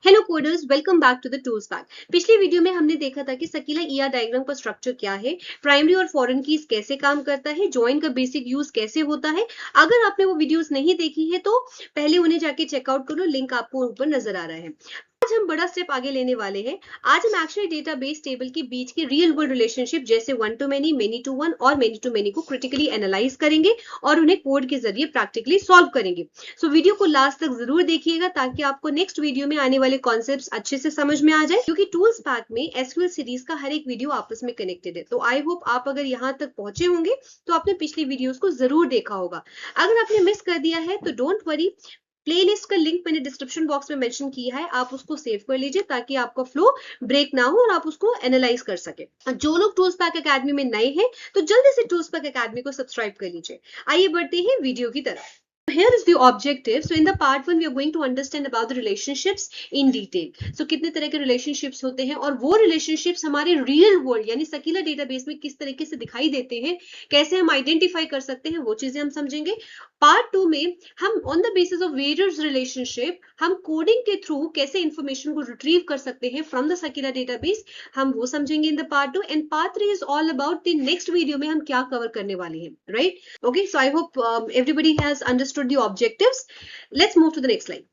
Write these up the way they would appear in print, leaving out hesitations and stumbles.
Hello coders, welcome back to the tools pack. पिछली video में हमने देखा था कि सकीला ईआर डायग्राम का स्ट्रक्चर क्या है, प्राइमरी और फॉरेन कीज कैसे काम करता है, जॉइन का बेसिक यूज कैसे होता है। अगर आपने वो वीडियोस नहीं देखी है तो पहले उन्हें जाके चेकआउट करो, लिंक आपको ऊपर नजर आ रहा है। आज हम बड़ा स्टेप आगे लेने वाले हैं। आज हम एक्चुअली डेटाबेस टेबल के बीच के रियल वर्ल्ड रिलेशनशिप जैसे one to many to one और मेनी टू मेनी को क्रिटिकली एनालाइज करेंगे और उन्हें कोड के जरिए प्रैक्टिकली सॉल्व करेंगे। सो वीडियो को लास्ट तक जरूर देखिएगा ताकि आपको नेक्स्ट वीडियो में आने वाले कॉन्सेप्ट्स अच्छे से समझ में आ जाए, क्योंकि टूल्स पैक में एसक्यूएल सीरीज का हर एक वीडियो आपस में कनेक्टेड है। तो आई होप आप अगर यहाँ तक पहुंचे होंगे तो आपने पिछली वीडियोस को जरूर देखा होगा। अगर आपने मिस कर दिया है तो डोंट वरी, प्लेलिस्ट का लिंक मैंने डिस्क्रिप्शन बॉक्स में मेंशन किया है, आप उसको सेव कर लीजिए ताकि आपका फ्लो ब्रेक ना हो और आप उसको एनालाइज कर सके। जो लोग टूल्स पैक एकेडमी में नए हैं तो जल्दी से टूल्स पैक एकेडमी को सब्सक्राइब कर लीजिए। आइए बढ़ते हैं वीडियो की तरफ। Here is the objective. So in the part 1 we are going to understand about the relationships in detail. So कितने तरह के relationships होते हैं और वो relationships हमारे real world यानी सकीला database में किस तरीके से दिखाई देते हैं, कैसे हम identify कर सकते हैं, वो चीजें हम समझेंगे। पार्ट 2 में हम on the basis of various relationship हम कोडिंग के थ्रू कैसे इंफॉर्मेशन को रिट्रीव कर सकते हैं फ्रॉम द सकीला डेटाबेस, हम वो समझेंगे in the part 2। And part 3 is all about the next video में हम क्या कवर करने वाले हैं, right? Okay, so I hope everybody has understood the objectives. Let's move to the next slide.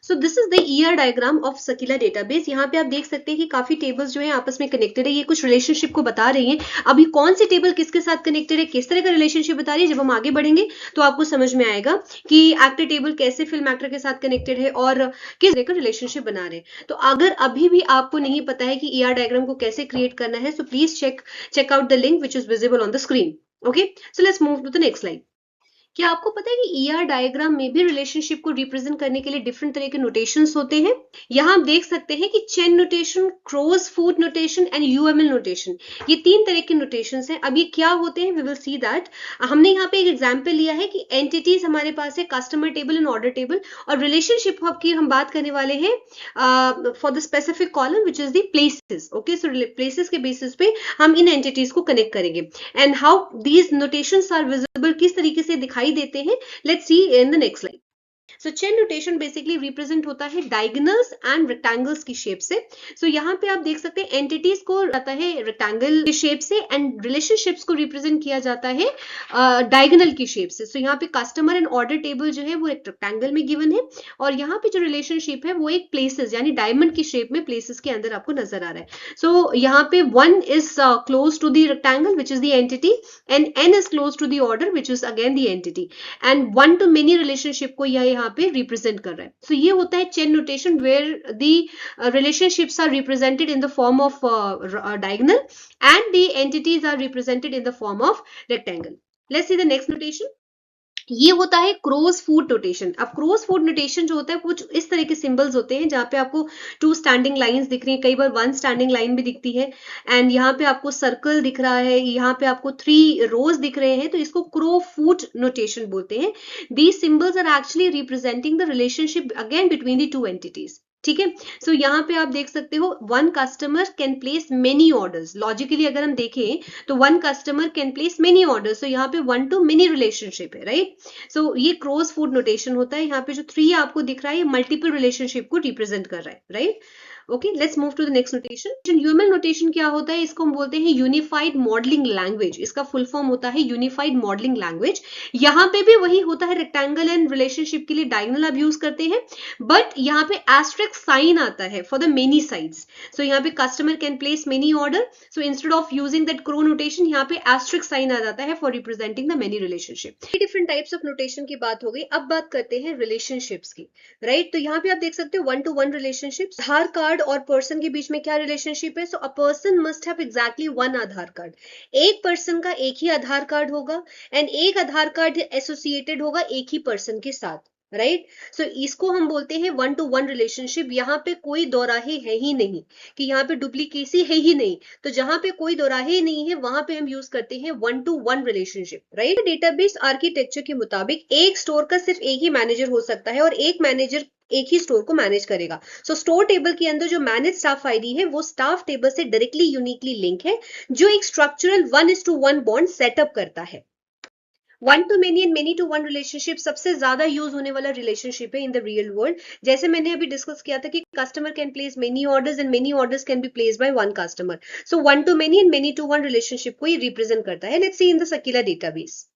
So this is the ER diagram of Sakila database. यहाँ पे आप देख सकते हैं कि काफी टेबल्स जो है आपस में कनेक्टेड है, ये कुछ रिलेशनशिप को बता रही हैं। अभी कौन सी टेबल किसके साथ कनेक्टेड है, किस तरह का रिलेशनशिप बता रही है, जब हम आगे बढ़ेंगे तो आपको समझ में आएगा कि एक्टर टेबल कैसे फिल्म एक्टर के साथ कनेक्टेड है और किस तरह का रिलेशनशिप बना रहे हैं। तो अगर अभी भी आपको नहीं पता है कि ER डायग्राम को कैसे क्रिएट करना है, so please check out the link which is visible on the screen. Okay, so let's move to the next slide. क्या आपको पता है कि ईआर डायग्राम में भी रिलेशनशिप को रिप्रेजेंट करने के लिए डिफरेंट तरह के नोटेशंस होते हैं? यहाँ आप देख सकते हैं कि chain notation, cross foot notation and UML notation, ये तीन तरह के नोटेशंस हैं। अब ये क्या होते हैं, वी विल सी दैट। हमने यहाँ पे एक एग्जांपल लिया है कि एंटिटीज हमारे पास है customer table and order table, और रिलेशनशिप की हम बात करने वाले हैं for the specific column which is the places. Okay, so places के बेसिस पे हम इन एंटिटीज को कनेक्ट करेंगे and how these notations are visible, किस तरीके से दिखाई देते हैं। Let's see in the next slide. So Chen notation basically represent होता है डायगोनल्स एंड रेक्टेंगल्स की शेप से। सो यहाँ पे आप देख सकते हैं एंटिटीज को आता है रेक्टेंगल की शेप से एंड रिलेशनशिप्स को रिप्रेजेंट किया जाता है डायगोनल की शेप से। सो यहाँ पे कस्टमर एंड ऑर्डर टेबल जो है वो एक रेक्टेंगल में गिवन है, और यहाँ पे जो रिलेशनशिप है वो एक प्लेसेस यानी डायमंड की शेप में प्लेसेस के अंदर आपको नजर आ रहा है। सो यहाँ पे 1 is close to the rectangle which is the entity and n is close to the order which is again the entity, and 1 to many relationship को यह यहाँ पे रिप्रेजेंट कर रहा है। सो ये होता है Chen notation where the relationships are represented in the form of diagonal and the entities are represented in the form of rectangle. Let's see the next notation. ये होता है क्रॉस फूट नोटेशन। अब क्रॉस फूट नोटेशन जो होता है कुछ इस तरह के सिंबल्स होते हैं जहां पे आपको 2 स्टैंडिंग लाइंस दिख रही है, कई बार 1 स्टैंडिंग लाइन भी दिखती है, एंड यहाँ पे आपको सर्कल दिख रहा है, यहाँ पे आपको 3 रोज दिख रहे हैं, तो इसको क्रो फूट नोटेशन बोलते हैं। These symbols are actually representing the relationship again between the 2 entities. ठीक है, सो यहाँ पे आप देख सकते हो 1 customer can place many orders. Logically अगर हम देखें तो 1 customer can place many orders, so यहाँ पे 1 to many रिलेशनशिप है, राइट? सो ये क्रॉस फूट नोटेशन होता है। यहाँ पे जो 3 आपको दिख रहा है ये मल्टीपल रिलेशनशिप को रिप्रेजेंट कर रहा है, right? Okay, let's move to the next notation. UML notation क्या होता है, इसको हम बोलते हैं यूनिफाइड मॉडलिंग लैंग्वेज। इसका फुल फॉर्म होता है यूनिफाइड मॉडलिंग लैंग्वेज। यहाँ पे भी वही होता है, रेक्टेंगल एंड रिलेशनशिप के लिए डायगोनल आप यूज करते हैं, बट यहाँ पे एस्ट्रिक साइन आता है फॉर द मेनी साइड्स। सो यहाँ पे customer can place many order, so instead of using that crow notation यहाँ पे एस्ट्रिक साइन आ जाता है for representing the many relationship. Different types of notation की बात हो गई, अब बात करते हैं रिलेशनशिप्स की, राइट? तो यहाँ पे आप देख सकते हो 1 to 1 रिलेशनशिप। आधार कार्ड और पर्सन के बीच में क्या रिलेशनशिप है? So a person must have exactly 1 Aadhaar card. एक पर्सन का एक ही आधार कार्ड होगा एंड एक आधार कार्ड एसोसिएटेड होगा एक ही पर्सन के साथ, राइट? सो इसको हम बोलते हैं 1 to 1 रिलेशनशिप। यहाँ पे कोई दोराहे है ही नहीं कि यहाँ पे डुप्लीकेसी है ही नहीं, तो जहां पे कोई दोराहे नहीं है वहां पे हम यूज करते हैं 1 to 1 relationship, right? Database architecture के मुताबिक एक स्टोर का सिर्फ एक ही मैनेजर हो सकता है और एक मैनेजर एक ही स्टोर को मैनेज करेगा। सो स्टोर टेबल के अंदर जो मैनेज स्टाफ आईडी है वो स्टाफ टेबल से डायरेक्टली यूनिकली लिंक है, जो एक स्ट्रक्चरल 1:1 बॉन्ड सेटअप करता है। One to many and many to one relationship सबसे ज्यादा यूज होने वाला रिलेशनशिप है इन द रियल वर्ल्ड। जैसे मैंने अभी डिस्कस किया था कि customer can place many orders and many orders can be place by one customer. So one to many and many to one relationship को ये रिप्रेजेंट करता है। Let's see in the Sakila database.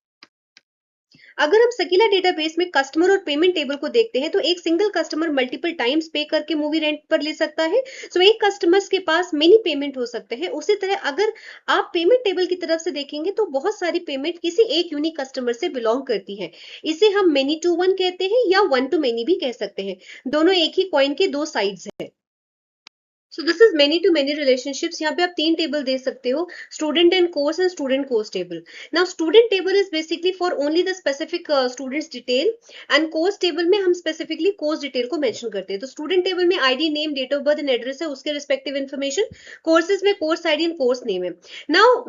अगर हम Sakila database में customer और payment table को देखते हैं तो एक सिंगल कस्टमर मल्टीपल टाइम्स पे करके मूवी रेंट पर ले सकता है। सो एक कस्टमर्स के पास मेनी पेमेंट हो सकते हैं। उसी तरह अगर आप पेमेंट टेबल की तरफ से देखेंगे तो बहुत सारी पेमेंट किसी एक यूनिक कस्टमर से बिलोंग करती है। इसे हम मेनी टू वन कहते हैं या वन टू मेनी भी कह सकते हैं। दोनों एक ही कॉइन के दो साइड्स हैं। So this is many to many relationships. यहाँ पे आप तीन टेबल दे सकते हो, student and student course table. Now student table is basically for only the specific students detail and course table में हम स्पेसिफिकली कोर्स डिटेल को मेंशन करते हैं। तो स्टूडेंट टेबल में ID, name, date of birth and address है, उसके respective information. Courses में course ID and course name है। Now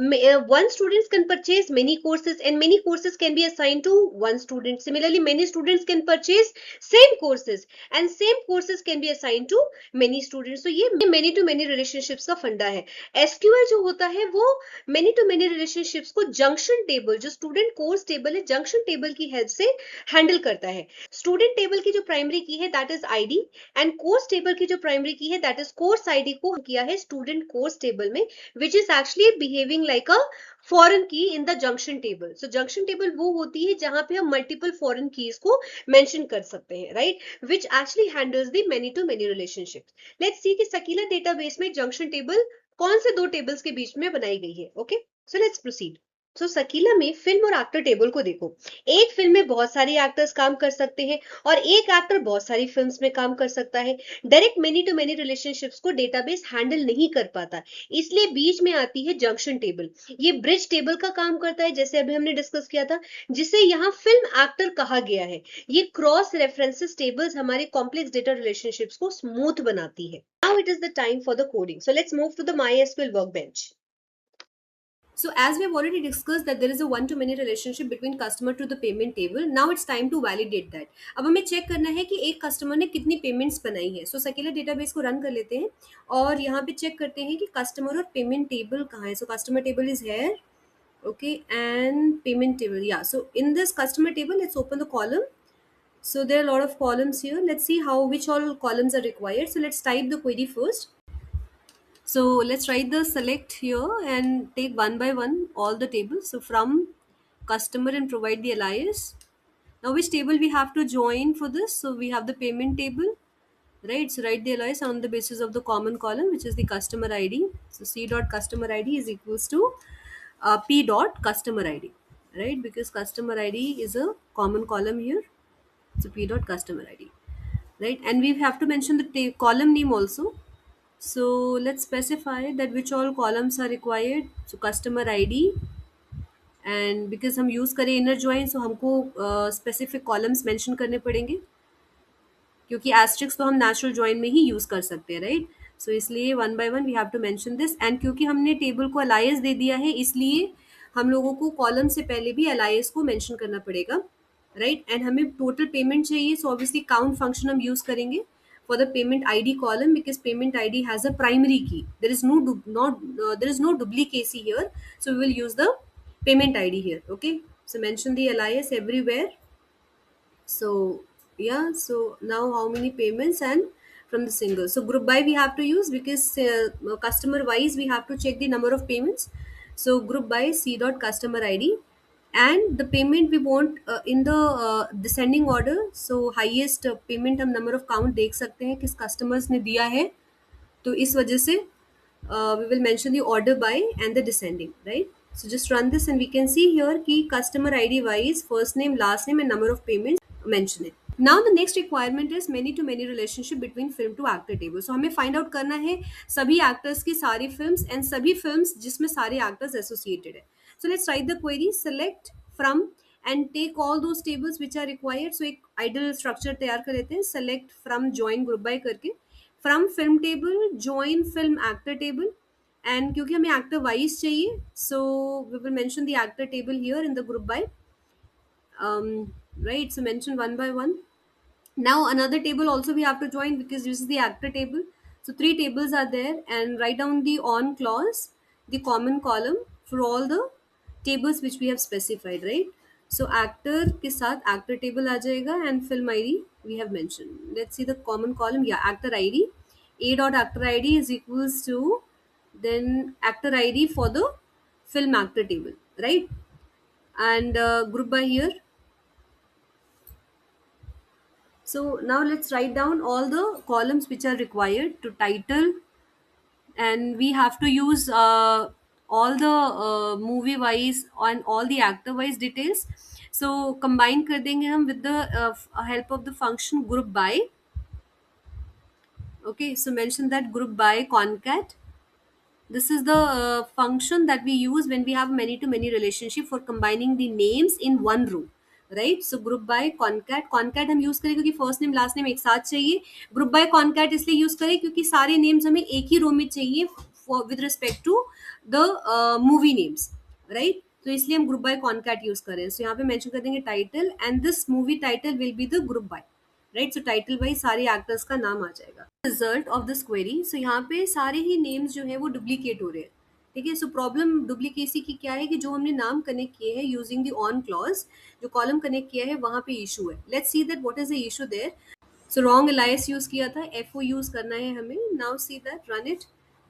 one students can purchase many courses and many courses can be assign to one student. Similarly many students can purchase same courses and same courses can be assign to many students. तो ये many to many relationships का फंडा है। SQL जो होता है वो many to many relationships को जंक्शन टेबल, जो स्टूडेंट कोर्स टेबल है, जंक्शन टेबल की हेल्प से हैंडल करता है। स्टूडेंट टेबल की जो प्राइमरी की है that is ID and course table की जो प्राइमरी की है दैट इज कोर्स आईडी को किया है स्टूडेंट कोर्स टेबल में, which is actually behaving like a foreign key in the junction table. So junction table वो होती है जहां पे हम मल्टीपल फॉरेन कीज को मेंशन कर सकते हैं, right, which actually handles the many to many relationships. Let's see कि सकीला डेटाबेस में जंक्शन टेबल कौन से दो टेबल्स के बीच में बनाई गई है। Okay, so let's proceed. So Sakila में फिल्म और एक्टर टेबल को देखो। एक फिल्म में बहुत सारे एक्टर्स काम कर सकते हैं और एक एक्टर बहुत सारी फिल्म्स में काम कर सकता है। Direct many to many relationships को डेटाबेस हैंडल नहीं कर पाता, इसलिए बीच में आती है जंक्शन टेबल। ये ब्रिज टेबल का काम करता है, जैसे अभी हमने डिस्कस किया था, जिसे यहाँ फिल्म एक्टर कहा गया है। ये क्रॉस रेफरेंसेस टेबल्स हमारे कॉम्प्लेक्स डेटा रिलेशनशिप्स को स्मूथ बनाती है। Now it is the time for the coding. So let's move to the MySQL workbench. So as we have already discussed that there is a one-to-many relationship between customer to the payment table. Now it's time to validate that. अब हमें check करना है कि एक customer ने कितनी payments बनाई है। सो सकीला डेटाबेस को रन कर लेते हैं और यहाँ पे चेक करते हैं कि कस्टमर और पेमेंट टेबल कहाँ है। So customer table is here, okay, and payment table. Yeah, so in this customer table, let's open the column. So there are a lot of columns here. Let's see which all columns are required. So let's type the query first. So let's write the select here and take one by one all the tables. So from customer and provide the alias. Now which table we have to join for this? So we have the payment table, right? So write the alias on the basis of the common column, which is the customer ID. So c dot customer ID is equals to p dot customer ID, right? Because customer ID is a common column here. So p dot customer ID, right? And we have to mention the column name also. So let's specify that which all columns are required. So customer ID, and because हम use करें inner join, so हमको specific columns mention करने पड़ेंगे, क्योंकि asterisk तो हम natural join में ही use कर सकते हैं, right? So इसलिए one by one we have to mention this, and क्योंकि हमने table को alias दे दिया है, इसलिए हम लोगों को column से पहले भी alias को mention करना पड़ेगा, right? And हमें total payment चाहिए, so obviously count function हम use करेंगे for the payment ID column, because payment ID has a primary key. There is no duplicacy here, so we will use the payment ID here. Okay, so mention the alias everywhere. So yeah, so now how many payments and from the single. So group by we have to use, because customer wise we have to check the number of payments. So group by c dot customer ID, and the payment we want in the descending order. So highest payment हम number of count देख सकते हैं किस customers ने दिया है, तो इस वजह से we will mention the order by and the descending, right? So just run this and we can see here कि customer ID wise first name, last name and number of payments mention it. Now the next requirement is many to many relationship between film to actor table. So हमें find out करना है सभी actors की सारी films and सभी films जिसमें सारे actors associated है. So let's write the query, select from and take all those tables which are required. So एक ideal structure तैयार कर लेते हैं, select from join group by करके, from film table join film actor table, and क्योंकि हमें actor wise चाहिए, so we will mention the actor table here in the group by, right? So mention one by one. Now another table also we have to join, because this is the actor table. So three tables are there, and write down the on clause, the common column for all the tables which we have specified, right? So actor के साथ actor table आ जाएगा and film ID we have mention. Let's see the common column. या actor ID, a dot actor id is equals to then actor id for the film actor table, right? And group by here. So now let's write down all the columns which are required to title, and we have to use all the movie wise and all the actor wise details. So combine कर देंगे हम with the help of the function group by. Okay, so mention that group by concat. This is the function that we use when we have many to many relationship for combining the names in one row, right? So group by concat. Concat हम use करें क्योंकि first name last name एक साथ चाहिए. Group by concat इसलिए use करें क्योंकि सारे नेम्स हमें एक ही रो में चाहिए with respect to the movie names, right? तो इसलिए हम ग्रुप बाय कॉन्कैट यूज करें. सो यहाँ पे मेंशन कर देंगे title and this movie title will be the group by, right? So title wise सारे एक्टर्स का नाम आ जाएगा. Result of this query. So यहाँ पे सारे ही नेम्स जो है वो डुप्लीकेट हो रहे हैं, ठीक है? सो प्रॉब्लम डुप्लीकेसी की क्या है कि जो हमने नाम कनेक्ट किए हैं यूजिंग द ऑन क्लॉज, जो कॉलम कनेक्ट किया है वहां पे इशू है. Let's see that what is the issue there. So wrong alias use किया था, एफओ यूज करना है हमें. Now see that, run it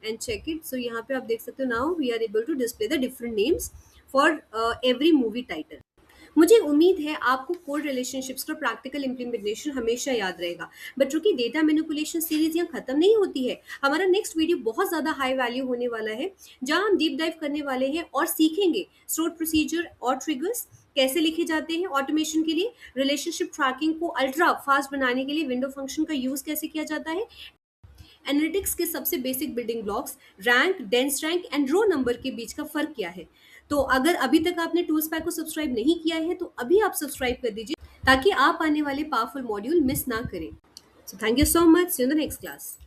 and check it. So यहाँ पे आप देख सकते हो now we are able to display the different names for every movie title. मुझे उम्मीद है आपको कोड रिलेशनशिप्स का प्रैक्टिकल इंप्लीमेंटेशन हमेशा याद रहेगा. बट चूंकि डेटा मैनिपुलेशन सीरीज यहाँ खत्म नहीं होती है, हमारा नेक्स्ट वीडियो बहुत ज़्यादा हाई वैल्यू होने वाला है जहाँ हम डीप डाइव करने वाले हैं और सीखेंगे स्टोर प्रोसीजर और ट्रिगर्स कैसे लिखे जाते हैं ऑटोमेशन के लिए, रिलेशनशिप ट्रैकिंग को अल्ट्रा फास्ट बनाने के लिए विंडो फंक्शन का यूज कैसे किया जाता है, एनालिटिक्स के सबसे basic building blocks rank, dense rank and row number के बीच का फर्क क्या है. तो अगर अभी तक आपने टूल्स पैक को सब्सक्राइब नहीं किया है तो अभी आप सब्सक्राइब कर दीजिए ताकि आप आने वाले पावरफुल मॉड्यूल मिस ना करें. So thank you so much. See you in the next class.